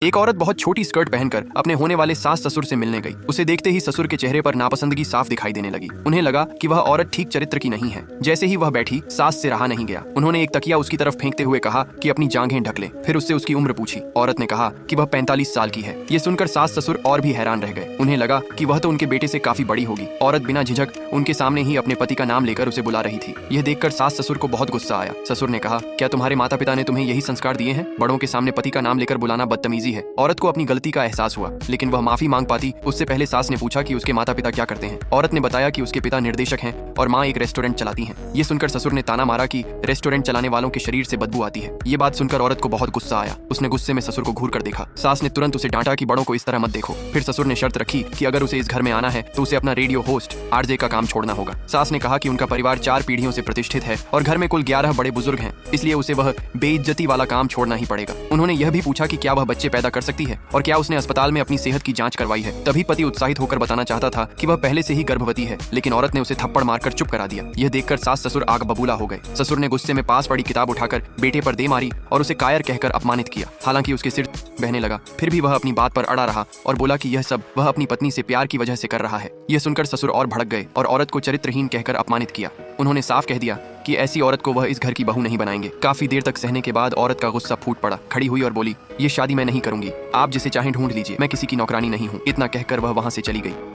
एक औरत बहुत छोटी स्कर्ट पहनकर अपने होने वाले सास ससुर से मिलने गई। उसे देखते ही ससुर के चेहरे पर नापसंदगी साफ दिखाई देने लगी। उन्हें लगा कि वह औरत ठीक चरित्र की नहीं है। जैसे ही वह बैठी, सास से रहा नहीं गया। उन्होंने एक तकिया उसकी तरफ फेंकते हुए कहा कि अपनी जांघें ढक ले। फिर उससे उसकी उम्र पूछी। औरत ने कहा कि वह 45 साल की है। ये सुनकर सास ससुर और भी हैरान रह गए। उन्हें लगा कि वह तो उनके बेटे से काफी बड़ी होगी। औरत बिना झिझक उनके सामने ही अपने पति का नाम लेकर उसे बुला रही थी। यह देखकर सास ससुर को बहुत गुस्सा आया। ससुर ने कहा, क्या तुम्हारे माता पिता ने तुम्हें यही संस्कार दिए हैं? बड़ों के सामने पति का नाम लेकर बुलाना बदतमीजी है। औरत को अपनी गलती का एहसास हुआ, लेकिन वह माफी मांग पाती उससे पहले सास ने पूछा कि उसके माता पिता क्या करते हैं। औरत ने बताया कि उसके पिता निर्देशक हैं और माँ एक रेस्टोरेंट चलाती हैं। ये सुनकर ससुर ने ताना मारा कि रेस्टोरेंट चलाने वालों के शरीर से बदबू आती है। ये बात सुनकर औरत को बहुत गुस्सा आया। उसने गुस्से में ससुर को घूर कर देखा। सास ने तुरंत उसे डांटा कि बड़ों को इस तरह मत देखो। फिर ससुर ने शर्त रखी कि अगर उसे इस घर में आना है तो उसे अपना रेडियो होस्ट आरजे का काम छोड़ना होगा। सास ने कहा कि उनका परिवार 4 पीढ़ियों से प्रतिष्ठित है और घर में कुल 11 बड़े बुजुर्ग हैं, इसलिए उसे वह बेइज्जती वाला काम छोड़ना ही पड़ेगा। उन्होंने यह भी पूछा कि क्या वह बच्चे पैदा कर सकती है और क्या उसने अस्पताल में अपनी सेहत की जांच करवाई है। तभी पति उत्साहित होकर बताना चाहता था कि वह पहले से ही गर्भवती है, लेकिन औरत ने उसे थप्पड़ मारकर चुप करा दिया। यह देखकर सास ससुर आग बबूला हो गए। ससुर ने गुस्से में पास पड़ी किताब उठाकर बेटे पर दे मारी और उसे कायर कहकर अपमानित किया। हालांकि उसके सिर बहने लगा, फिर भी वह अपनी बात पर अड़ा रहा और बोला कि यह सब वह अपनी पत्नी से प्यार की वजह से कर रहा है। यह सुनकर ससुर और भड़क गए और औरत को चरित्रहीन कहकर अपमानित किया। उन्होंने साफ कह दिया कि ऐसी औरत को वह इस घर की बहू नहीं बनाएंगे। काफी देर तक सहने के बाद औरत का गुस्सा फूट पड़ा, खड़ी हुई और बोली, ये शादी मैं नहीं करूंगी। आप जिसे चाहें ढूंढ लीजिए, मैं किसी की नौकरानी नहीं हूँ। इतना कहकर वह वहां से चली गई।